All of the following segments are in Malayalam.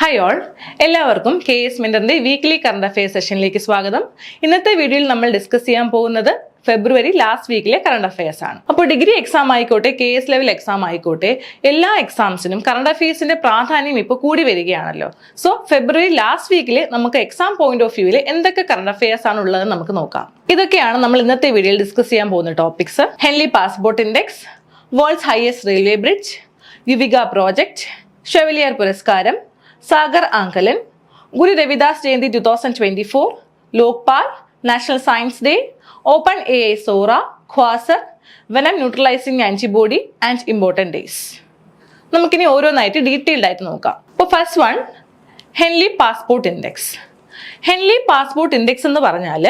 ഹായ് ഓൾ, എല്ലാവർക്കും KS മെന്ററിന്റെ വീക്ക്ലി കറണ്ട് അഫയേഴ്സ് സെഷനിലേക്ക് സ്വാഗതം. ഇന്നത്തെ വീഡിയോയിൽ നമ്മൾ ഡിസ്കസ് ചെയ്യാൻ പോകുന്നത് ഫെബ്രുവരി ലാസ്റ്റ് വീക്കിലെ കറണ്ട് അഫയേഴ്സ് ആണ്. അപ്പോൾ ഡിഗ്രി എക്സാം ആയിക്കോട്ടെ, KS ലെവൽ എക്സാം ആയിക്കോട്ടെ, എല്ലാ എക്സാംസിനും കറണ്ട് അഫയേഴ്സിന്റെ പ്രാധാന്യം ഇപ്പോൾ കൂടി വരികയാണല്ലോ. സോ ഫെബ്രുവരി ലാസ്റ്റ് വീക്കിൽ നമുക്ക് എക്സാം പോയിന്റ് ഓഫ് വ്യൂവിൽ എന്തൊക്കെ കറണ്ട് അഫയേഴ്സ് ആണ് ഉള്ളതെന്ന് നമുക്ക് നോക്കാം. ഇതൊക്കെയാണ് നമ്മൾ ഇന്നത്തെ വീഡിയോയിൽ ഡിസ്കസ് ചെയ്യാൻ പോകുന്ന topics. Henley passport index, world's highest railway bridge, Yuvika project, Chevalier പുരസ്കാരം, Sagar Aankalan, Guru Ravidas Jayanti 2024, Lokpal, national science day, open AI Sora, quasar, venom neutralising antibody and important days. നമുക്കിനി ഓരോന്നായിട്ട് ഡീറ്റെയിൽഡ് ആയിട്ട് നോക്കാം. അപ്പോൾ first one, Henley passport index. Henley passport index എന്ന് പറഞ്ഞാൽ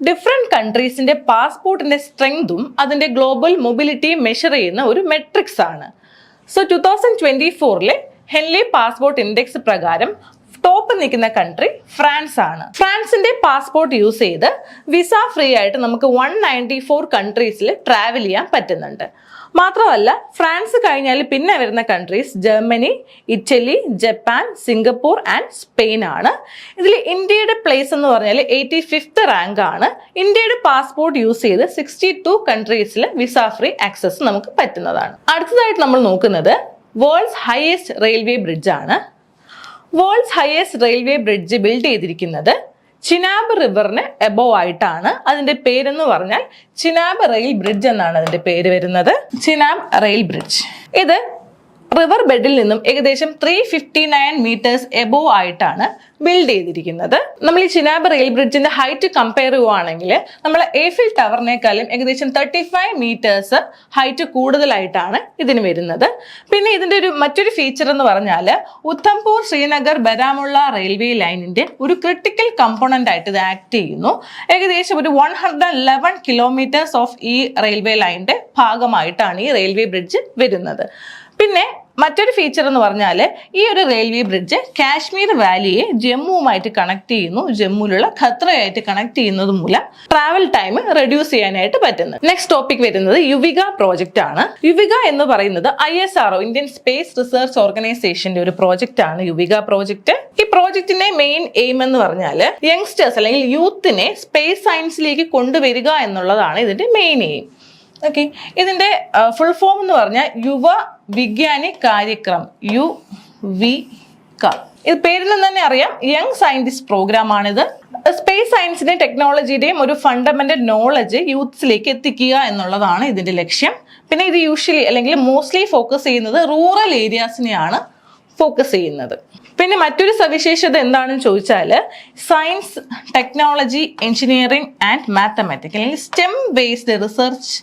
ഡിഫറെൻറ്റ് കൺട്രീസിൻ്റെ പാസ്പോർട്ടിൻ്റെ സ്ട്രെങ്തും അതിൻ്റെ ഗ്ലോബൽ മൊബിലിറ്റിയും മെഷർ ചെയ്യുന്ന ഒരു മെട്രിക്സ് ആണ്. സോ 2024 ഹെൻലി പാസ്പോർട്ട് ഇൻഡെക്സ് പ്രകാരം ടോപ്പ് നിൽക്കുന്ന കൺട്രി ഫ്രാൻസ് ആണ്. ഫ്രാൻസിന്റെ പാസ്പോർട്ട് യൂസ് ചെയ്ത് വിസ ഫ്രീ ആയിട്ട് നമുക്ക് 194 കൺട്രീസിൽ ട്രാവൽ ചെയ്യാൻ പറ്റുന്നുണ്ട്. മാത്രമല്ല, ഫ്രാൻസ് കഴിഞ്ഞാൽ പിന്നെ വരുന്ന countries Germany, Italy, Japan, Singapore and Spain ആണ്. ഇതിൽ ഇന്ത്യയുടെ പ്ലേസ് എന്ന് പറഞ്ഞാൽ 85th റാങ്ക് ആണ്. ഇന്ത്യയുടെ പാസ്പോർട്ട് യൂസ് ചെയ്ത് 62 കൺട്രീസിൽ വിസ ഫ്രീ ആക്സസ് നമുക്ക് പറ്റുന്നതാണ്. അടുത്തതായിട്ട് നമ്മൾ നോക്കുന്നത് വേൾഡ്സ് ഹയസ്റ്റ് റെയിൽവേ ബ്രിഡ്ജ് ആണ്. Worlds highest railway bridge build ചെയ്തിരിക്കുന്നത് ചിനാബ് റിവറിന് എബോവ് ആയിട്ടാണ്. അതിന്റെ പേരെന്ന് പറഞ്ഞാൽ ചിനാബ് റെയിൽ ബ്രിഡ്ജ് എന്നാണ് അതിന്റെ പേര് വരുന്നത്. ചിനാബ് റെയിൽ ബ്രിഡ്ജ് ഇത് റിവർ ബെഡിൽ നിന്നും ഏകദേശം 359 മീറ്റേഴ്സ് എബോവ് ആയിട്ടാണ് ബിൽഡ് ചെയ്തിരിക്കുന്നത്. നമ്മൾ ഈ ചിനാബ് റെയിൽ ബ്രിഡ്ജിന്റെ ഹൈറ്റ് കമ്പയർ ചെയ്യുവാണെങ്കിൽ നമ്മൾ ഏഫിൽ ടവറിനേക്കാളും ഏകദേശം 35 മീറ്റേഴ്സ് ഹൈറ്റ് കൂടുതലായിട്ടാണ് ഇതിന് വരുന്നത്. പിന്നെ ഇതിന്റെ മറ്റൊരു ഫീച്ചർ എന്ന് പറഞ്ഞാൽ ഉധംപൂർ ശ്രീനഗർ ബരാമുള്ള റെയിൽവേ ലൈനിന്റെ ഒരു ക്രിട്ടിക്കൽ കമ്പോണന്റ് ആയിട്ട് ഇത് ആക്ട് ചെയ്യുന്നു. ഏകദേശം ഒരു 111 കിലോമീറ്റേഴ്സ് ഓഫ് ഈ റെയിൽവേ ലൈനിന്റെ ഭാഗമായിട്ടാണ് ഈ റെയിൽവേ ബ്രിഡ്ജ് വരുന്നത്. പിന്നെ മറ്റൊരു ഫീച്ചർ എന്ന് പറഞ്ഞാൽ ഈ ഒരു റെയിൽവേ ബ്രിഡ്ജ് കാശ്മീർ വാലിയെ ജമ്മുവുമായിട്ട് കണക്ട് ചെയ്യുന്നു. ജമ്മുവിലുള്ള ഖത്രയായിട്ട് കണക്ട് ചെയ്യുന്നത് മൂലം ട്രാവൽ ടൈം റെഡ്യൂസ് ചെയ്യാനായിട്ട് പറ്റുന്നു. നെക്സ്റ്റ് ടോപ്പിക് വരുന്നത് യുവിക പ്രോജക്റ്റ് ആണ്. യുവിക എന്ന് പറയുന്നത് ISRO ഇന്ത്യൻ സ്പേസ് റിസർച്ച് ഓർഗനൈസേഷന്റെ ഒരു പ്രോജക്റ്റ് ആണ് യുവിക പ്രോജക്റ്റ്. ഈ പ്രോജക്റ്റിന്റെ മെയിൻ എയിം എന്ന് പറഞ്ഞാൽ യങ്സ്റ്റേഴ്സ് അല്ലെങ്കിൽ യൂത്തിനെ സ്പേസ് സയൻസിലേക്ക് കൊണ്ടുവരിക എന്നുള്ളതാണ് ഇതിന്റെ മെയിൻ എയിം. ഓക്കെ, ഇതിന്റെ ഫുൾ ഫോം എന്ന് പറഞ്ഞാൽ യുവ വിജ്ഞാനി കാര്യക്രം, UVICA. ഇത് പേരിൽ നിന്ന് തന്നെ അറിയാം, യങ് സയന്റിസ്റ്റ് പ്രോഗ്രാം ആണിത്. സ്പേസ് സയൻസിന്റെയും ടെക്നോളജിയുടെയും ഒരു ഫണ്ടമെന്റൽ നോളജ് യൂത്ത്സിലേക്ക് എത്തിക്കുക എന്നുള്ളതാണ് ഇതിന്റെ ലക്ഷ്യം. പിന്നെ ഇത് യൂഷ്വലി അല്ലെങ്കിൽ മോസ്റ്റ്ലി ഫോക്കസ് ചെയ്യുന്നത് റൂറൽ ഏരിയാസിനെയാണ് ഫോക്കസ് ചെയ്യുന്നത്. പിന്നെ മറ്റൊരു സവിശേഷത എന്താണെന്ന് ചോദിച്ചാൽ science, technology, engineering and mathematics അല്ലെങ്കിൽ STEM ബേസ്ഡ് റിസർച്ച്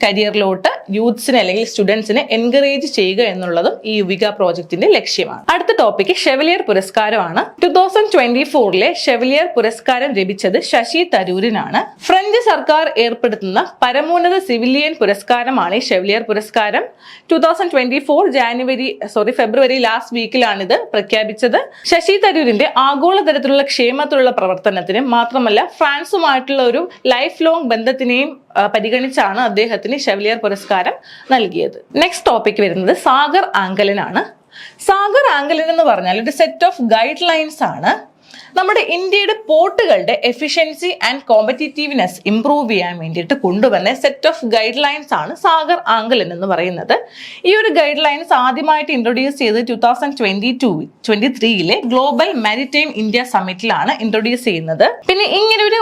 കരിയറിലോട്ട് യൂത്ത്സിനെ അല്ലെങ്കിൽ സ്റ്റുഡൻസിനെ എൻകറേജ് ചെയ്യുക എന്നുള്ളതും ഈ യുവിക പ്രോജക്റ്റിന്റെ ലക്ഷ്യമാണ്. അടുത്ത ടോപ്പിക് ഷെവലിയർ പുരസ്കാരമാണ്. 2024 ഷെവലിയർ പുരസ്കാരം ലഭിച്ചത് ശശി തരൂരിനാണ്. ഫ്രഞ്ച് സർക്കാർ ഏർപ്പെടുത്തുന്ന പരമോന്നത സിവിലിയൻ പുരസ്കാരമാണ് ഈ ഷെവലിയർ പുരസ്കാരം. 2024 ഫെബ്രുവരി ലാസ്റ്റ് വീക്കിലാണ് ഇത് പ്രഖ്യാപിച്ചത്. ശശി തരൂരിന്റെ ആഗോളതലത്തിലുള്ള ക്ഷേമത്തിലുള്ള പ്രവർത്തനത്തിനും മാത്രമല്ല ഫ്രാൻസുമായിട്ടുള്ള ഒരു ലൈഫ് ലോങ് ബന്ധത്തിനെയും പരിഗണിച്ചാണ് അദ്ദേഹത്തിന് ഷെവലിയർ പുരസ്കാരം നൽകിയത്. നെക്സ്റ്റ് ടോപ്പിക് വരുന്നത് സാഗർ ആങ്കലൻ ആണ്. സാഗർ ആങ്കലൻ എന്ന് പറഞ്ഞാൽ ഒരു സെറ്റ് ഓഫ് ഗൈഡ് ലൈൻസ് ആണ്. നമ്മുടെ ഇന്ത്യയുടെ പോർട്ടുകളുടെ എഫിഷ്യൻസി ആൻഡ് കോമ്പറ്റീറ്റീവ്നെസ് ഇംപ്രൂവ് ചെയ്യാൻ വേണ്ടിയിട്ട് കൊണ്ടുവന്ന സെറ്റ് ഓഫ് ഗൈഡ് ലൈൻസ് ആണ് സാഗർ ആങ്കലൻ എന്ന് പറയുന്നത്. ഈ ഒരു ഗൈഡ് ലൈൻസ് ആദ്യമായിട്ട് ഇൻട്രൊഡ്യൂസ് ചെയ്ത് 2023 ഗ്ലോബൽ മാരിടൈം ഇന്ത്യ സമ്മിറ്റിലാണ് ഇൻട്രൊഡ്യൂസ് ചെയ്യുന്നത്. പിന്നെ ഇങ്ങനെ ഒരു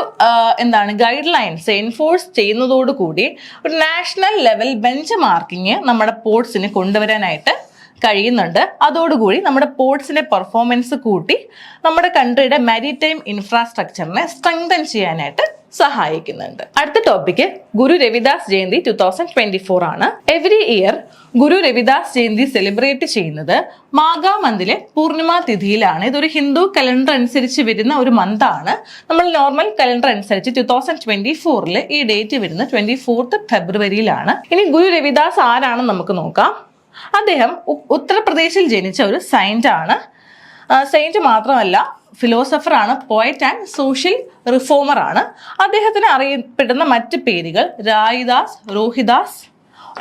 ഗൈഡ് ലൈൻസ് എൻഫോഴ്സ് ചെയ്യുന്നതോടുകൂടി ഒരു നാഷണൽ ലെവൽ ബെഞ്ച് മാർക്കിങ് നമ്മുടെ പോർട്സിന് കൊണ്ടുവരാനായിട്ട് കഴിയുന്നുണ്ട്. അതോടുകൂടി നമ്മുടെ പോർട്സിന്റെ പെർഫോമൻസ് കൂട്ടി നമ്മുടെ കൺട്രിയുടെ മാരിടൈം ഇൻഫ്രാസ്ട്രക്ചറിനെ സ്ട്രെങ്തൻ ചെയ്യാനായിട്ട് സഹായിക്കുന്നുണ്ട്. അടുത്ത ടോപ്പിക് ഗുരു രവിദാസ് ജയന്തി 2024 ആണ്. എവറി ഇയർ ഗുരു രവിദാസ് ജയന്തി സെലിബ്രേറ്റ് ചെയ്യുന്നത് മാഘ മന്തിലെ പൂർണിമ തിഥിയിലാണ്. ഇതൊരു ഹിന്ദു കലണ്ടർ അനുസരിച്ച് വരുന്ന ഒരു മന്താണ്. നമ്മൾ നോർമൽ കലണ്ടർ അനുസരിച്ച് 2024 ഈ ഡേറ്റ് വരുന്നത് 24th ഫെബ്രുവരിയിലാണ്. ഇനി ഗുരു രവിദാസ് ആരാണെന്ന് നമുക്ക് നോക്കാം. അദ്ദേഹം ഉത്തർപ്രദേശിൽ ജനിച്ച ഒരു സെയിന്റ് ആണ്. സെയിന്റ് മാത്രമല്ല, ഫിലോസഫർ ആണ്, പോയറ്റ് ആൻഡ് സോഷ്യൽ റിഫോമർ ആണ്. അദ്ദേഹത്തിന് അറിയപ്പെടുന്ന മറ്റ് പേരുകൾ രായിദാസ്,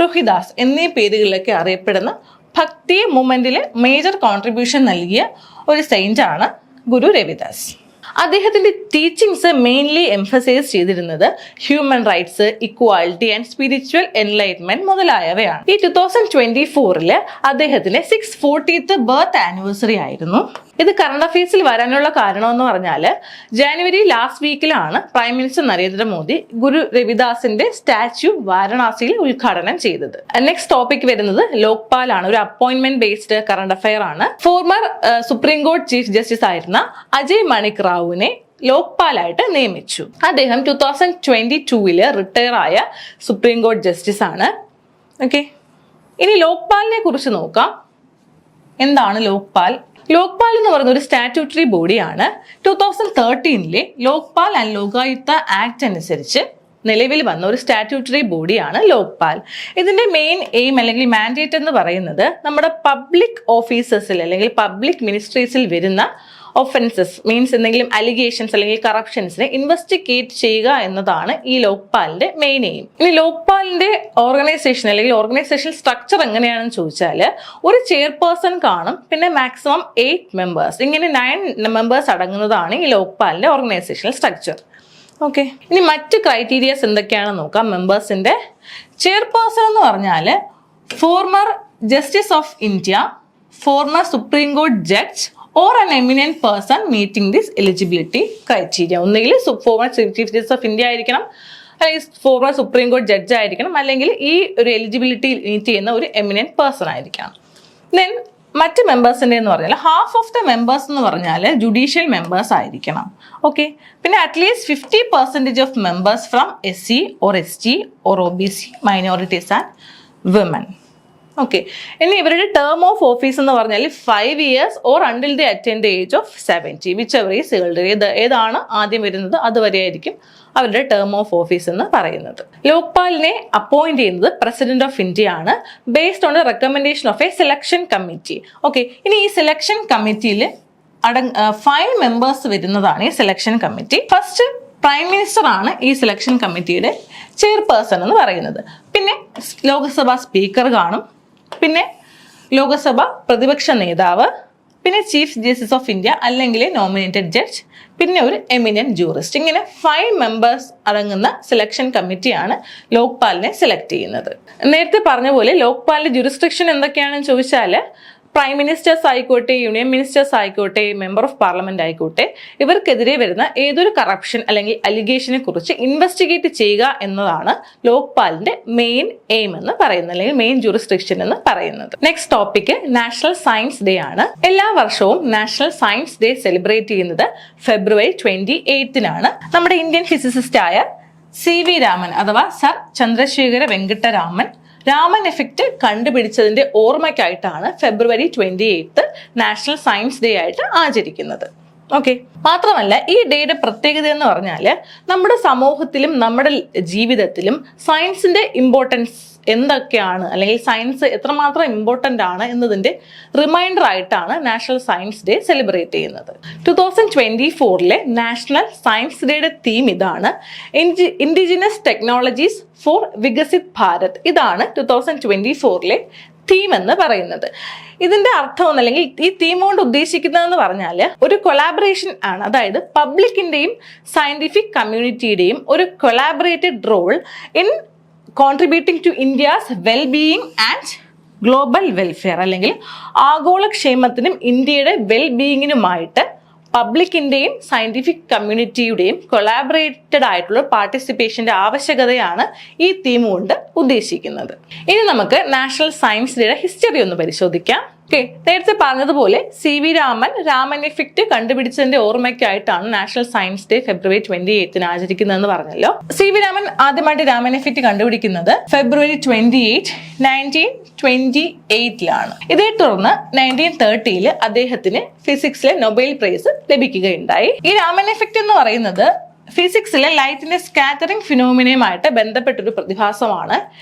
രോഹിദാസ് എന്നീ പേരുകളിലൊക്കെ അറിയപ്പെടുന്ന ഭക്തി മൂവ്മെന്റിൽ മേജർ കോൺട്രിബ്യൂഷൻ നൽകിയ ഒരു സെയിന്റ് ആണ് ഗുരു രവിദാസ്. അദ്ദേഹത്തിന്റെ ടീച്ചിങ്സ് മെയിൻലി എംഫസൈസ് ചെയ്തിരുന്നത് human rights, equality and spiritual enlightenment മുതലായവയാണ്. ഈ 2024 അദ്ദേഹത്തിന്റെ 640th ബർത്ത് ആനിവേഴ്സറി ആയിരുന്നു. ഇത് കറണ്ട് അഫയേഴ്സിൽ വരാനുള്ള കാരണം എന്ന് പറഞ്ഞാൽ ജനുവരി ലാസ്റ്റ് വീക്കിലാണ് പ്രൈം മിനിസ്റ്റർ നരേന്ദ്രമോദി ഗുരു രവിദാസിന്റെ സ്റ്റാച്യു വാരണാസിയിൽ ഉദ്ഘാടനം ചെയ്തത്. നെക്സ്റ്റ് ടോപ്പിക് വരുന്നത് ലോക്പാൽ ആണ്. ഒരു അപ്പോയിന്റ്മെന്റ് ബേസ്ഡ് കറണ്ട് അഫയർ ആണ്. ഫോർമർ സുപ്രീം കോടതി ചീഫ് ജസ്റ്റിസ് ആയിരുന്ന അജയ് മണിക് റാവുവിനെ ലോക്പാലായിട്ട് നിയമിച്ചു. അദ്ദേഹം 2022 റിട്ടയർ ആയ സുപ്രീം കോടതി ജസ്റ്റിസ് ആണ്. ഓക്കെ, ഇനി ലോക്പാലിനെ കുറിച്ച് നോക്കാം. എന്താണ് ലോക്പാൽ? ലോക്പാൽ എന്ന് പറയുന്ന ഒരു സ്റ്റാറ്റ്യൂട്ടറി ബോഡിയാണ്. 2013 ലോക്പാൽ ആൻഡ് ലോകായുക്ത ആക്ട് അനുസരിച്ച് നിലവിൽ വന്ന ഒരു സ്റ്റാറ്റ്യൂട്ടറി ബോഡിയാണ് ലോക്പാൽ. ഇതിന്റെ മെയിൻ എയിം അല്ലെങ്കിൽ മാൻഡേറ്റ് എന്ന് പറയുന്നത് നമ്മുടെ പബ്ലിക് ഓഫീസേഴ്സിൽ അല്ലെങ്കിൽ പബ്ലിക് മിനിസ്ട്രീസിൽ വരുന്ന ഒഫൻസസ് മീൻസ് എന്തെങ്കിലും അലിഗേഷൻസ് അല്ലെങ്കിൽ കറപ്ഷൻസിനെ ഇൻവെസ്റ്റിഗേറ്റ് ചെയ്യുക എന്നതാണ് ഈ ലോക്പാലിന്റെ മെയിൻ എയിം. ഇനി ലോക്പാലിന്റെ ഓർഗനൈസേഷൻ അല്ലെങ്കിൽ ഓർഗനൈസേഷൻ സ്ട്രക്ചർ എങ്ങനെയാണെന്ന് ചോദിച്ചാൽ ഒരു ചെയർപേഴ്സൺ കാണും, പിന്നെ മാക്സിമം 8 മെമ്പേഴ്സ്, ഇങ്ങനെ 9 മെമ്പേഴ്സ് അടങ്ങുന്നതാണ് ഈ ലോക്പാലിന്റെ ഓർഗനൈസേഷണൽ സ്ട്രക്ചർ. ഓക്കെ, ഇനി മറ്റ് ക്രൈറ്റീരിയസ് എന്തൊക്കെയാണെന്ന് നോക്കാം. മെമ്പേഴ്സിന്റെ ചെയർപേഴ്സൺ എന്ന് പറഞ്ഞാൽ former justice of India, former supreme കോടതി judge or an eminent person meeting this eligibility criteria. ഒന്നുകിൽ former chief justice of India ആയിരിക്കണം, അല്ലെങ്കിൽ ഫോർമർ സുപ്രീം കോടതി ജഡ്ജ് ആയിരിക്കണം, അല്ലെങ്കിൽ ഈ ഒരു എലിജിബിലിറ്റി മീറ്റ് ചെയ്യുന്ന ഒരു എമിനന്റ് പേഴ്സൺ ആയിരിക്കണം. ദെൻ മറ്റ് മെമ്പേഴ്സിൻ്റെ എന്ന് പറഞ്ഞാൽ ഹാഫ് ഓഫ് ദ മെമ്പേഴ്സ് എന്ന് പറഞ്ഞാൽ ജുഡീഷ്യൽ മെമ്പേഴ്സ് ആയിരിക്കണം. ഓക്കെ, പിന്നെ at least 50% of members from SC or ST or OBC minorities and women. Okay, ഇനി ഇവരുടെ ടേം ഓഫ് ഓഫീസ് എന്ന് പറഞ്ഞാൽ 5 years or until they attain the age of 70, whichever is elder. ഏതാണ് ആദ്യം വരുന്നത് അതുവരെ ആയിരിക്കും അവരുടെ ടേം ഓഫ് ഓഫീസ് എന്ന് പറയുന്നത്. ലോക്പാലിനെ അപ്പോയിന്റ് ചെയ്യുന്നത് പ്രസിഡന്റ് ഓഫ് ഇന്ത്യ ആണ്, based on the recommendation of A selection committee. Okay, ഇനി ഈ സെലക്ഷൻ കമ്മിറ്റിയിൽ 5 മെമ്പേഴ്സ് വരുന്നതാണ് ഈ selection committee. First prime minister ആണ് ഈ സെലക്ഷൻ കമ്മിറ്റിയുടെ ചെയർപേഴ്സൺ എന്ന് പറയുന്നത്. പിന്നെ ലോക്സഭ സ്പീക്കർ കാണും, പിന്നെ ലോകസഭ പ്രതിപക്ഷ നേതാവ്, പിന്നെ ചീഫ് ജസ്റ്റിസ് ഓഫ് ഇന്ത്യ അല്ലെങ്കിൽ നോമിനേറ്റഡ് ജഡ്ജ്, പിന്നെ ഒരു എമിനന്റ് ജൂറിസ്റ്റ്. ഇങ്ങനെ 5 മെമ്പേഴ്സ് അടങ്ങുന്ന സെലക്ഷൻ കമ്മിറ്റിയാണ് ലോക്പാലിനെ സെലക്ട് ചെയ്യുന്നത്. നേരത്തെ പറഞ്ഞ പോലെ ലോക്പാലിന്റെ ജുറിസ്ഡിക്ഷൻ എന്തൊക്കെയാണെന്ന് ചോദിച്ചാൽ പ്രൈം മിനിസ്റ്റേഴ്സ് ആയിക്കോട്ടെ, യൂണിയൻ മിനിസ്റ്റേഴ്സ് ആയിക്കോട്ടെ, മെമ്പർ ഓഫ് പാർലമെന്റ് ആയിക്കോട്ടെ, ഇവർക്കെതിരെ വരുന്ന ഏതൊരു കറപ്ഷൻ അല്ലെങ്കിൽ അലിഗേഷനെ കുറിച്ച് ഇൻവെസ്റ്റിഗേറ്റ് ചെയ്യുക എന്നതാണ് ലോക്പാലിന്റെ മെയിൻ എയിം എന്ന് പറയുന്നത്, അല്ലെങ്കിൽ മെയിൻ ജുറിസ്ഡിക്ഷൻ എന്ന് പറയുന്നത്. Next topic national science day ആണ്. എല്ലാ വർഷവും നാഷണൽ സയൻസ് ഡേ സെലിബ്രേറ്റ് ചെയ്യുന്നത് ഫെബ്രുവരി 28 നമ്മുടെ ഇന്ത്യൻ ഫിസിസിസ്റ്റ് ആയ CV രാമൻ അഥവാ സർ ചന്ദ്രശേഖര വെങ്കിട്ട രാമൻ എഫക്റ്റ് കണ്ടുപിടിച്ചതിന്റെ ഓർമ്മയ്ക്കായിട്ടാണ് ഫെബ്രുവരി 28 നാഷണൽ സയൻസ് ഡേ ആയിട്ട് ആചരിക്കുന്നത്. ഓക്കെ, മാത്രമല്ല ഈ ഡേയുടെ പ്രത്യേകത എന്ന് പറഞ്ഞാൽ നമ്മുടെ സമൂഹത്തിലും നമ്മുടെ ജീവിതത്തിലും സയൻസിന്റെ ഇമ്പോർട്ടൻസ് എന്തൊക്കെയാണ്, അല്ലെങ്കിൽ സയൻസ് എത്രമാത്രം ഇമ്പോർട്ടൻ്റ് ആണ് എന്നതിൻ്റെ റിമൈൻഡർ ആയിട്ടാണ് നാഷണൽ സയൻസ് ഡേ സെലിബ്രേറ്റ് ചെയ്യുന്നത്. 2024 നാഷണൽ സയൻസ് ഡേയുടെ തീം ഇതാണ്, indigenous technologies for Viksit Bharat. ഇതാണ് 2024 തീം എന്ന് പറയുന്നത്. ഇതിന്റെ അർത്ഥം അല്ലെങ്കിൽ ഈ തീം കൊണ്ട് ഉദ്ദേശിക്കുന്നതെന്ന് പറഞ്ഞാൽ ഒരു കൊളാബറേഷൻ ആണ്. അതായത് പബ്ലിക്കിന്റെയും സയന്റിഫിക് കമ്മ്യൂണിറ്റിയുടെയും ഒരു collaborated role in contributing to India's wellbeing and global welfare, അല്ലെങ്കിൽ ആഗോളക്ഷേമത്തിനും ഇന്ത്യയുടെ വെൽബീയിങ്ങിനുമായിട്ട് പബ്ലിക്കിന്റെയും സയന്റിഫിക് കമ്മ്യൂണിറ്റിയുടെയും കൊളാബറേറ്റഡ് ആയിട്ടുള്ള പാർട്ടിസിപ്പേഷന്റെ ആവശ്യകതയാണ് ഈ തീം കൊണ്ട് ഉദ്ദേശിക്കുന്നത്. ഇനി നമുക്ക് നാഷണൽ സയൻസ് ഡേയുടെ ഹിസ്റ്ററി ഒന്ന് പരിശോധിക്കാം. ഓക്കെ, നേരത്തെ പറഞ്ഞതുപോലെ CV രാമൻ എഫക്റ്റ് കണ്ടുപിടിച്ചതിന്റെ ഓർമ്മയ്ക്കായിട്ടാണ് നാഷണൽ സയൻസ് ഡേ ഫെബ്രുവരി 28 ആചരിക്കുന്നതെന്ന് പറഞ്ഞല്ലോ. CV രാമൻ ആദ്യമായിട്ട് രാമൻ എഫക്റ്റ് കണ്ടുപിടിക്കുന്നത് ഫെബ്രുവരി 28, 1928 ഇതേ തുടർന്ന് 1930 അദ്ദേഹത്തിന് ഫിസിക്സിലെ നൊബേൽ പ്രൈസ് ലഭിക്കുകയുണ്ടായി. ഈ രാമൻ എഫക്റ്റ് എന്ന് പറയുന്നത് ഫിസിക്സിലെ ലൈറ്റിന്റെ സ്കാറ്ററിംഗ് ഫിനോമിനയുമായിട്ട് ബന്ധപ്പെട്ടൊരു പ്രതിഭാസമാണ്.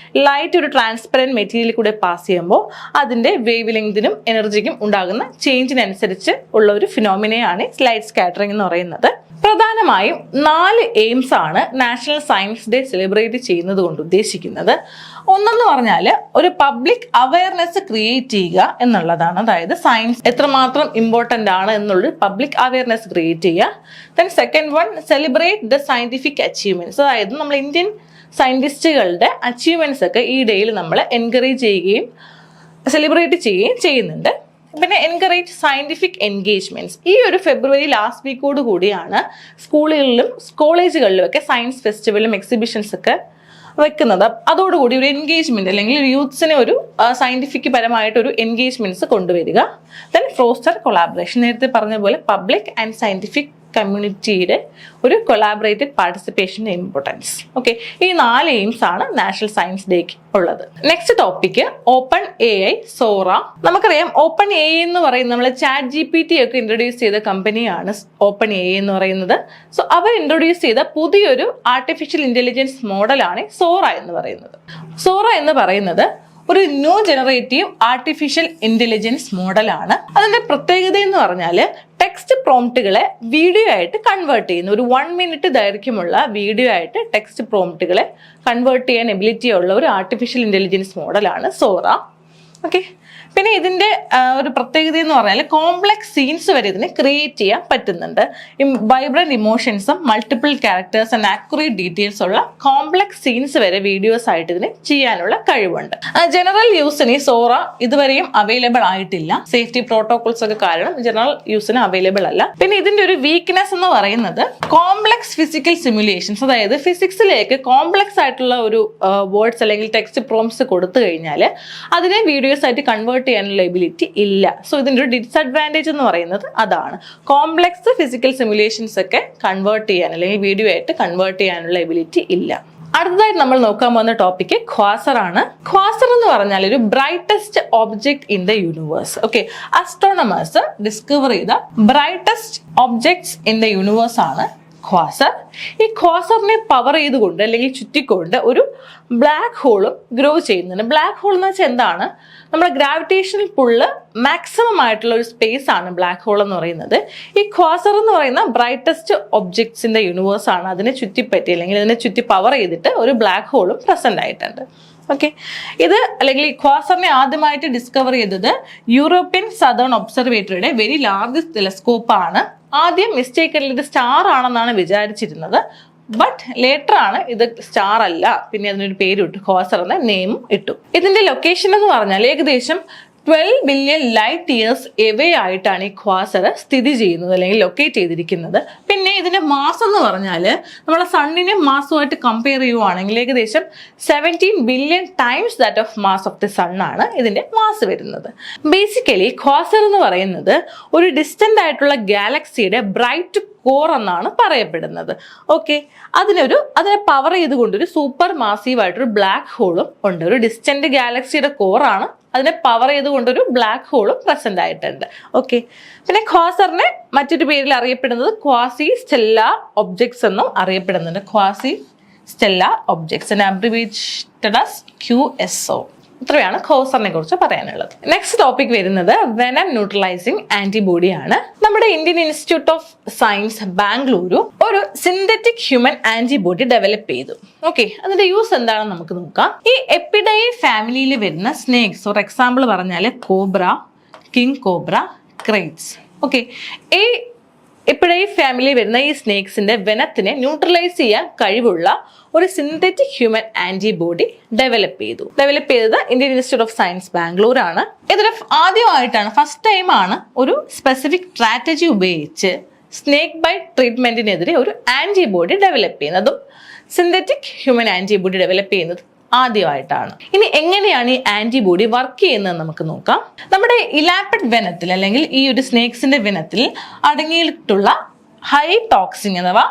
ലൈറ്റ് ഒരു ട്രാൻസ്പെറന്റ് മെറ്റീരിയലിൽ കൂടെ പാസ് ചെയ്യുമ്പോൾ അതിന്റെ വേവ് ലെങ്തിനും എനർജിക്കും ഉണ്ടാകുന്ന ചേഞ്ചിനനുസരിച്ച് ഉള്ള ഒരു ഫിനോമിനയാണ് ലൈറ്റ് സ്കാറ്ററിംഗ് എന്ന് പറയുന്നത്. പ്രധാനമായും 4 എയിംസ് ആണ് നാഷണൽ സയൻസ് ഡേ സെലിബ്രേറ്റ് ചെയ്യുന്നത് കൊണ്ട് ഉദ്ദേശിക്കുന്നത്. ഒന്നെന്ന് പറഞ്ഞാൽ ഒരു പബ്ലിക് അവയർനെസ് ക്രിയേറ്റ് ചെയ്യുക എന്നുള്ളതാണ്. അതായത് സയൻസ് എത്രമാത്രം ഇമ്പോർട്ടൻ്റ് ആണ് എന്നുള്ളൊരു പബ്ലിക് അവയർനെസ് ക്രിയേറ്റ് ചെയ്യുക. Then second one, celebrate the scientific achievements. അതായത് നമ്മൾ ഇന്ത്യൻ സയന്റിസ്റ്റുകളുടെ അച്ചീവ്മെന്റ്സ് ഒക്കെ ഈ ഡേയിൽ നമ്മൾ എൻകറേജ് ചെയ്യുകയും സെലിബ്രേറ്റ് ചെയ്യുകയും ചെയ്യുന്നുണ്ട്. പിന്നെ എൻകറേജ് സയന്റിഫിക് എൻഗേജ്മെന്റ്സ്. ഈ ഒരു ഫെബ്രുവരി ലാസ്റ്റ് വീക്കോട് കൂടിയാണ് സ്കൂളുകളിലും കോളേജുകളിലും ഒക്കെ സയൻസ് ഫെസ്റ്റിവലും എക്സിബിഷൻസ് ഒക്കെ വെക്കുന്നത്. അതോടുകൂടി ഒരു എൻഗേജ്മെന്റ് അല്ലെങ്കിൽ യൂത്ത്സിനെ ഒരു സയന്റിഫിക് പരമായിട്ട് ഒരു എൻഗേജ്മെന്റ്സ് കൊണ്ടുവരിക. Then foster collaboration. നേരത്തെ പറഞ്ഞ പോലെ പബ്ലിക് ആൻഡ് സയന്റിഫിക് കമ്മ്യൂണിറ്റിയുടെ ഒരു കൊളാബറേറ്റഡ് പാർട്ടിസിപ്പേഷൻ്റെ ഇമ്പോർട്ടൻസ്. ഓക്കെ, ഈ 4 എയിംസ് ആണ് നാഷണൽ സയൻസ് ഡേക്ക് ഉള്ളത്. Next topic open AI സോറ. നമുക്കറിയാം ഓപ്പൺ AI എന്ന് പറയുന്നത് നമ്മൾ ChatGPT ഒക്കെ ഇൻട്രൊഡ്യൂസ് ചെയ്ത കമ്പനിയാണ് ഓപ്പൺ AI എന്ന് പറയുന്നത്. സോ അവർ ഇൻട്രൊഡ്യൂസ് ചെയ്ത പുതിയൊരു ആർട്ടിഫിഷ്യൽ ഇന്റലിജൻസ് മോഡലാണ് സോറ എന്ന് പറയുന്നത്. സോറ എന്ന് പറയുന്നത് ഒരു ന്യൂ ജനറേറ്റീവ് ആർട്ടിഫിഷ്യൽ ഇന്റലിജൻസ് മോഡലാണ്. അതിന്റെ പ്രത്യേകത എന്ന് പറഞ്ഞാൽ ടെക്സ്റ്റ് പ്രോംപ്റ്റുകളെ വീഡിയോ ആയിട്ട് കൺവേർട്ട് ചെയ്യുന്നു. ഒരു 1 മിനിറ്റ് ദൈർഘ്യമുള്ള വീഡിയോ ആയിട്ട് ടെക്സ്റ്റ് പ്രോംപ്റ്റുകളെ കൺവേർട്ട് ചെയ്യാൻ എബിലിറ്റി ഉള്ള ഒരു ആർട്ടിഫിഷ്യൽ ഇന്റലിജൻസ് മോഡലാണ് സോറ. ഓക്കെ, പിന്നെ ഇതിന്റെ ഒരു പ്രത്യേകത എന്ന് പറഞ്ഞാൽ കോംപ്ലക്സ് സീൻസ് വരെ ഇതിന് ക്രിയേറ്റ് ചെയ്യാൻ പറ്റുന്നുണ്ട്. വൈബ്രന്റ് ഇമോഷൻസും multiple characters and accurate details ഉള്ള കോംപ്ലക്സ് സീൻസ് വരെ വീഡിയോസ് ആയിട്ട് ഇതിന് ചെയ്യാനുള്ള കഴിവുണ്ട്. ജനറൽ യൂസിന് ഈ സോറ ഇതുവരെയും അവൈലബിൾ ആയിട്ടില്ല. സേഫ്റ്റി പ്രോട്ടോകോൾസ് ഒക്കെ കാരണം ജനറൽ യൂസിന് അവൈലബിൾ അല്ല. പിന്നെ ഇതിന്റെ ഒരു വീക്ക്നെസ് എന്ന് പറയുന്നത് കോംപ്ലക്സ് ഫിസിക്കൽ സിമുലേഷൻസ്. അതായത് ഫിസിക്സിലേക്ക് കോംപ്ലക്സ് ആയിട്ടുള്ള ഒരു വേർഡ്സ് അല്ലെങ്കിൽ ടെക്സ്റ്റ് പ്രോംപ്റ്റ്സ് കൊടുത്തു കഴിഞ്ഞാൽ അതിനെ വീഡിയോസ് ആയിട്ട് കൺവേർട്ട് ചെയ്യാനുള്ള എബിലിറ്റി ഇല്ല. സോ ഇതിൻ്റെ ഒരു ഡിസഡ്വാൻറ്റേജ് എന്ന് പറയുന്നത് അതാണ്. കോംപ്ലക്സ് ഫിസിക്കൽ സിമുലേഷൻസ് ഒക്കെ കൺവേർട്ട് ചെയ്യാൻ അല്ലെങ്കിൽ വീഡിയോ ആയിട്ട് കൺവേർട്ട് ചെയ്യാനുള്ള എബിലിറ്റി ഇല്ല. അടുത്തതായിട്ട് നമ്മൾ നോക്കാൻ പോകുന്ന ടോപ്പിക് ക്വാസർ ആണ്. ക്വാസർ എന്ന് പറഞ്ഞാൽ ഒരു brightest object in the universe. Okay, astronomers discover ചെയ്ത brightest objects in the universe ആണ് ക്വാസർ. ഈ ക്വാസറിനെ പവർ ചെയ്തുകൊണ്ട് അല്ലെങ്കിൽ ചുറ്റിക്കൊണ്ട് ഒരു ബ്ലാക്ക് ഹോളും ഗ്രോ ചെയ്യുന്നുണ്ട്. ബ്ലാക്ക് ഹോൾ എന്ന് വെച്ചാൽ എന്താണ്? നമ്മുടെ ഗ്രാവിറ്റേഷണൽ പുള്ള് മാക്സിമം ആയിട്ടുള്ള ഒരു സ്പേസ് ആണ് ബ്ലാക്ക് ഹോൾ എന്ന് പറയുന്നത്. ഈ ക്വാസർ എന്ന് പറയുന്ന ബ്രൈറ്റസ്റ്റ് ഒബ്ജക്ട്സിന്റെ യൂണിവേഴ്സ് ആണ്. അതിനെ ചുറ്റിപ്പറ്റി അല്ലെങ്കിൽ അതിനെ ചുറ്റി പവർ ചെയ്തിട്ട് ഒരു ബ്ലാക്ക് ഹോളും പ്രസന്റ് ആയിട്ടുണ്ട്. ഓക്കെ, ഇത് അല്ലെങ്കിൽ ഈ ക്വാസറിനെ ആദ്യമായിട്ട് ഡിസ്കവർ ചെയ്തത് യൂറോപ്യൻ സദേൺ ഒബ്സർവേറ്ററിയുടെ വെരി ലാർജസ്റ്റ് ടെലസ്കോപ്പ് ആണ്. ആദ്യം മിസ്റ്റേക്കലി ഇത് സ്റ്റാർ ആണെന്നാണ് വിചാരിച്ചിരുന്നത്. ബട്ട് ലേറ്റർ ആണ് ഇത് സ്റ്റാർ അല്ല, പിന്നെ അതിനൊരു പേര് ഇട്ടു, ക്വാസർ എന്ന നെയിമും ഇട്ടു. ഇതിന്റെ ലൊക്കേഷൻ എന്ന് പറഞ്ഞാൽ ഏകദേശം 12 ബില്യൺ ലൈറ്റ് ഇയേഴ്സ് എവേ ആയിട്ടാണ് ഈ ക്വാസർ സ്ഥിതി ചെയ്യുന്നത് അല്ലെങ്കിൽ ലൊക്കേറ്റ് ചെയ്തിരിക്കുന്നത്. പിന്നെ ഇതിന്റെ മാസ് എന്ന് പറഞ്ഞാൽ നമ്മളെ സണ്ണിനെ മാസുമായിട്ട് കമ്പയർ ചെയ്യുവാണെങ്കിൽ ഏകദേശം 17 billion times that of mass of the sun ആണ് ഇതിന്റെ മാസ് വരുന്നത്. ബേസിക്കലി ക്വാസർ എന്ന് പറയുന്നത് ഒരു ഡിസ്റ്റന്റ് ആയിട്ടുള്ള ഗാലക്സിയുടെ ബ്രൈറ്റ് കോർ എന്നാണ് പറയപ്പെടുന്നത്. ഓക്കെ, അതിനെ പവർ ചെയ്തുകൊണ്ടൊരു സൂപ്പർ മാസീവ് ആയിട്ടൊരു ബ്ലാക്ക് ഹോളും ഉണ്ട്. ഒരു ഡിസ്റ്റന്റ് ഗാലക്സിയുടെ കോറാണ്, അതിനെ പവർ ചെയ്തുകൊണ്ടൊരു ബ്ലാക്ക് ഹോളും പ്രസന്റ് ആയിട്ടുണ്ട്. ഓക്കെ, പിന്നെ ക്വാസറിനെ മറ്റൊരു പേരിൽ അറിയപ്പെടുന്നത് ക്വാസി സ്റ്റെല്ലാർ ഒബ്ജക്ട്സ് എന്നും അറിയപ്പെടുന്നുണ്ട്. Quasi stellar objects abbreviated as QSO. ഇത്രയാണ് ക്വാസറിനെ കുറിച്ച് പറയാനുള്ളത്. നെക്സ്റ്റ് ടോപ്പിക് വരുന്നത് വെനം ന്യൂട്രലൈസിങ് ആന്റിബോഡി ആണ്. നമ്മുടെ Indian institute of science Bengaluru ഒരു സിന്തറ്റിക് ഹ്യൂമൻ ആന്റിബോഡി ഡെവലപ്പ് ചെയ്തു. ഓക്കെ, അതിന്റെ യൂസ് എന്താണെന്ന് നമുക്ക് നോക്കാം. ഈ എപ്പിഡൈ ഫാമിലിയിൽ വരുന്ന സ്നേക്സ്, ഫോർ എക്സാമ്പിൾ പറഞ്ഞാൽ കോബ്ര, കിങ് കോബ്ര, ക്രൈറ്റ്സ്. ഓക്കെ, ഈ എപ്പിഡൈ ഫാമിലി വരുന്ന ഈ സ്നേക്സിന്റെ വെനത്തിനെ ന്യൂട്രലൈസ് ചെയ്യാൻ കഴിവുള്ള ഒരു സിന്തറ്റിക് ഹ്യൂമൻ ആന്റിബോഡി ഡെവലപ്പ് ചെയ്തത് Indian institute of science Bangalore ആണ്. ഇതിൽ ആദ്യമായിട്ടാണ്, ഫസ്റ്റ് ടൈം ആണ് ഒരു സ്പെസിഫിക് സ്ട്രാറ്റജി ഉപയോഗിച്ച് സ്നേക്ക് ബൈറ്റ് ട്രീറ്റ്മെന്റിനെതിരെ ഒരു ആന്റിബോഡി ഡെവലപ്പ് ചെയ്യുന്നതും സിന്തറ്റിക് ഹ്യൂമൻ ആന്റിബോഡി ഡെവലപ്പ് ചെയ്യുന്നത് ആദ്യമായിട്ടാണ്. ഇനി എങ്ങനെയാണ് ഈ ആന്റിബോഡി വർക്ക് ചെയ്യുന്നത് നമുക്ക് നോക്കാം. നമ്മുടെ ഇലാപ്പിഡ് വെനത്തിൽ അല്ലെങ്കിൽ ഈ ഒരു സ്നേക്സിന്റെ വെനത്തിൽ അടങ്ങിയിട്ടുള്ള ഹൈ ടോക്സിൻ അഥവാ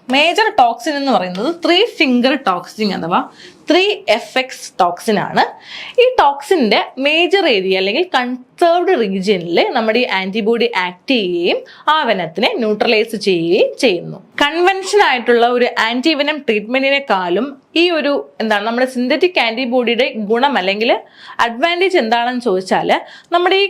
മേജർ ടോക്സിൻ എന്ന് പറയുന്നത് 3 ഫിംഗർ ടോക്സിൻ അഥവാ 3FX ടോക്സിൻ ആണ്. ഈ ടോക്സിന്റെ മേജർ ഏരിയ അല്ലെങ്കിൽ കൺസേർവ്ഡ് റീജിയനിൽ നമ്മുടെ ഈ ആന്റിബോഡി ആക്ട് ചെയ്യുകയും ആ വെനത്തിനെ ന്യൂട്രലൈസ് ചെയ്യുകയും ചെയ്യുന്നു. കൺവെൻഷൻ ആയിട്ടുള്ള ഒരു ആന്റിവെനം ട്രീറ്റ്മെന്റിനെക്കാളും ഈ ഒരു നമ്മുടെ സിന്തറ്റിക് ആന്റിബോഡിയുടെ ഗുണം അല്ലെങ്കിൽ അഡ്വാൻറ്റേജ് എന്താണെന്ന് ചോദിച്ചാൽ നമ്മുടെ ഈ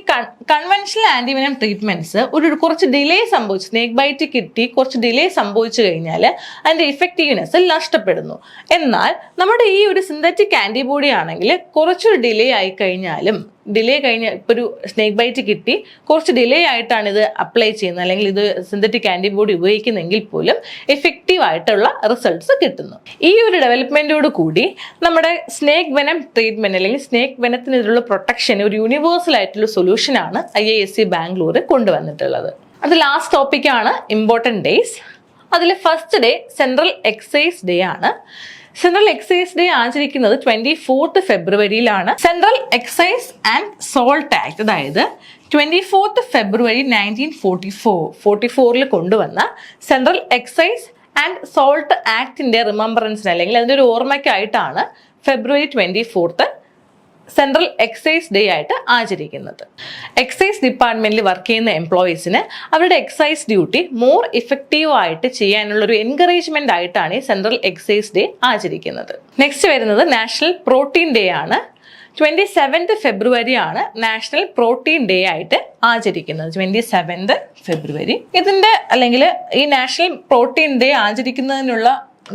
കൺവെൻഷണൽ ആന്റിവെനം ട്രീറ്റ്മെന്റ്സ് കുറച്ച് ഡിലേ സംഭവിച്ചു, സ്നേക്ക് ബൈറ്റ് കിട്ടി കുറച്ച് ഡിലേ സംഭവിച്ചു കഴിഞ്ഞാൽ അതിന്റെ ഇഫക്റ്റീവ്നെസ് നഷ്ടപ്പെടുന്നു. എന്നാൽ നമ്മുടെ ഈ ഒരു സിന്തറ്റിക് ആന്റിബോഡി ആണെങ്കിൽ കുറച്ചൊരു ഡിലേ ആയി കഴിഞ്ഞാലും ഇപ്പോൾ ഒരു സ്നേക്ക് ബൈറ്റ് കിട്ടി കുറച്ച് ഡിലേ ആയിട്ടാണ് ഇത് അപ്ലൈ ചെയ്യുന്നത് അല്ലെങ്കിൽ ഇത് സിന്തറ്റിക് ആന്റിബോഡി ഉപയോഗിക്കുന്നെങ്കിൽ പോലും എഫക്റ്റീവ് ആയിട്ടുള്ള റിസൾട്ട്സ് കിട്ടുന്നു. ഈ ഒരു ഡെവലപ്മെന്റോട് കൂടി നമ്മുടെ സ്നേക്ക് വെനം ട്രീറ്റ്മെന്റ് അല്ലെങ്കിൽ സ്നേക്ക് വെനത്തിനെതിരെയുള്ള പ്രൊട്ടക്ഷൻ ഒരു യൂണിവേഴ്സൽ ആയിട്ടുള്ള സൊല്യൂഷനാണ് IISc ബാംഗ്ലൂർ കൊണ്ടുവന്നിട്ടുള്ളത്. അത് ലാസ്റ്റ് ടോപ്പിക്കാണ് ഇമ്പോർട്ടൻറ്റ് ഡേയ്സ്. അതിൽ first day central excise day ആണ്. സെൻട്രൽ എക്സൈസ് ഡേ ആചരിക്കുന്നത് 24th ഫെബ്രുവരിയിലാണ്. Central excise and salt act, അതായത് 24th ഫെബ്രുവരി 1944 കൊണ്ടുവന്ന സെൻട്രൽ എക്സൈസ് ആൻഡ് സോൾട്ട് ആക്ടിന്റെ റിമംബറൻസിന് അല്ലെങ്കിൽ അതിന്റെ ഒരു ഓർമ്മയ്ക്കായിട്ടാണ് February 24th central excise day ആയിട്ട് ആചരിക്കുന്നത്. എക്സൈസ് ഡിപ്പാർട്ട്മെന്റിൽ വർക്ക് ചെയ്യുന്ന എംപ്ലോയീസിന് അവരുടെ എക്സൈസ് ഡ്യൂട്ടി മോർ ഇഫക്റ്റീവ് ആയിട്ട് ചെയ്യാനുള്ള ഒരു എൻകറേജ്മെന്റ് ആയിട്ടാണ് ഈ സെൻട്രൽ എക്സൈസ് ഡേ ആചരിക്കുന്നത്. നെക്സ്റ്റ് വരുന്നത് നാഷണൽ പ്രോട്ടീൻ ഡേ ആണ്. 27th ഫെബ്രുവരി ആണ് നാഷണൽ പ്രോട്ടീൻ ഡേ ആയിട്ട് ആചരിക്കുന്നത്. 27th ഫെബ്രുവരി. ഇതിന്റെ അല്ലെങ്കിൽ ഈ നാഷണൽ പ്രോട്ടീൻ ഡേ ആചരിക്കുന്നതിനുള്ള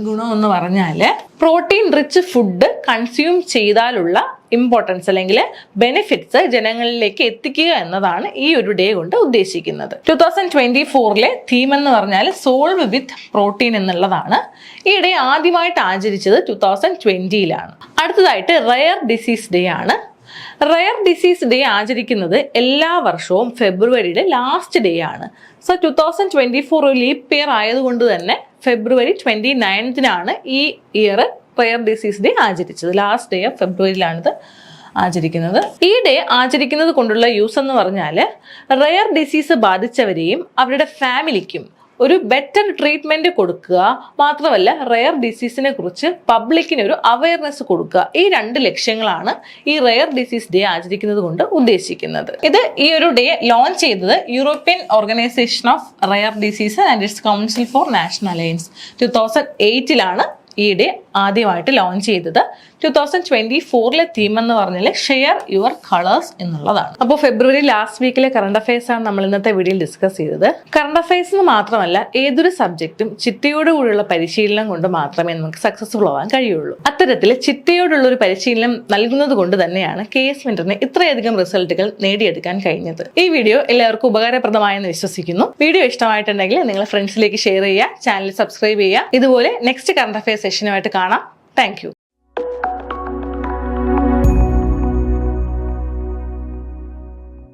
ഗുണം എന്ന് പറഞ്ഞാൽ പ്രോട്ടീൻ റിച്ച് ഫുഡ് കൺസ്യൂം ചെയ്താലുള്ള ഇമ്പോർട്ടൻസ് അല്ലെങ്കിൽ ബെനിഫിറ്റ്സ് ജനങ്ങളിലേക്ക് എത്തിക്കുക എന്നതാണ് ഈ ഒരു ഡേ കൊണ്ട് ഉദ്ദേശിക്കുന്നത്. 2024 തീം എന്ന് പറഞ്ഞാൽ സോൾവ് വിത്ത് പ്രോട്ടീൻ എന്നുള്ളതാണ്. ഈ ഡേ ആദ്യമായിട്ട് ആചരിച്ചത് 2020 അടുത്തതായിട്ട് റയർ ഡിസീസ് ഡേ ആണ്. റയർ ഡിസീസ് ഡേ ആചരിക്കുന്നത് എല്ലാ വർഷവും ഫെബ്രുവരിയുടെ ലാസ്റ്റ് ഡേ ആണ്. സോ 2024 ഒരു ലീപ്പ് ഇയർ ആയതുകൊണ്ട് തന്നെ ഫെബ്രുവരി 29th ഈ ഇയർ റയർ ഡിസീസ് ഡേ ആചരിച്ചത്. ലാസ്റ്റ് ഡേ ഓഫ് ഫെബ്രുവരിയിലാണിത് ആചരിക്കുന്നത്. ഈ ഡേ ആചരിക്കുന്നത് കൊണ്ടുള്ള യൂസ് എന്ന് പറഞ്ഞാൽ റയർ ഡിസീസ് ബാധിച്ചവരെയും അവരുടെ ഫാമിലിക്കും ഒരു ബെറ്റർ ട്രീറ്റ്മെന്റ് കൊടുക്കുക, മാത്രമല്ല റയർ ഡിസീസിനെ കുറിച്ച് പബ്ലിക്കിന് ഒരു അവയർനെസ് കൊടുക്കുക. ഈ 2 ലക്ഷ്യങ്ങളാണ് ഈ റയർ ഡിസീസ് ഡേ ആചരിക്കുന്നത് കൊണ്ട് ഉദ്ദേശിക്കുന്നത്. ഇത് ഈ ഒരു ഡേ ലോഞ്ച് ചെയ്തത് European organisation of rare disease and its council for national alliance 2008 ഈ ഡേ ആദ്യമായിട്ട് ലോഞ്ച് ചെയ്തത്. 2024 തീം എന്ന് പറഞ്ഞാൽ ഷെയർ യുവർ കളേഴ്സ് എന്നുള്ളതാണ്. അപ്പോൾ ഫെബ്രുവരി ലാസ്റ്റ് വീക്കിലെ കറണ്ട് അഫയേഴ്സ് ആണ് നമ്മൾ ഇന്നത്തെ വീഡിയോയിൽ ഡിസ്കസ് ചെയ്തത്. കറണ്ട് അഫയേഴ്സ് മാത്രമല്ല ഏതൊരു സബ്ജക്റ്റും ചിട്ടയോടുകൂടിയുള്ള പരിശീലനം കൊണ്ട് മാത്രമേ നമുക്ക് സക്സസ്ഫുൾ ആവാൻ കഴിയുള്ളൂ. അത്തരത്തിൽ ചിട്ടയോടുള്ള ഒരു പരിശീലനം നൽകുന്നത് കൊണ്ട് തന്നെയാണ് KS മെന്ററിന് ഇത്രയധികം റിസൾട്ടുകൾ നേടിയെടുക്കാൻ കഴിഞ്ഞത്. ഈ വീഡിയോ എല്ലാവർക്കും ഉപകാരപ്രദമായെന്ന് വിശ്വസിക്കുന്നു. വീഡിയോ ഇഷ്ടമായിട്ടുണ്ടെങ്കിൽ നിങ്ങൾ ഫ്രണ്ട്സിലേക്ക് ഷെയർ ചെയ്യുക, ചാനൽ സബ്സ്ക്രൈബ് ചെയ്യുക. ഇതുപോലെ നെക്സ്റ്റ് കറണ്ട് അഫയേഴ്സ് സെഷനുമായിട്ട് കാണാം. Thank you.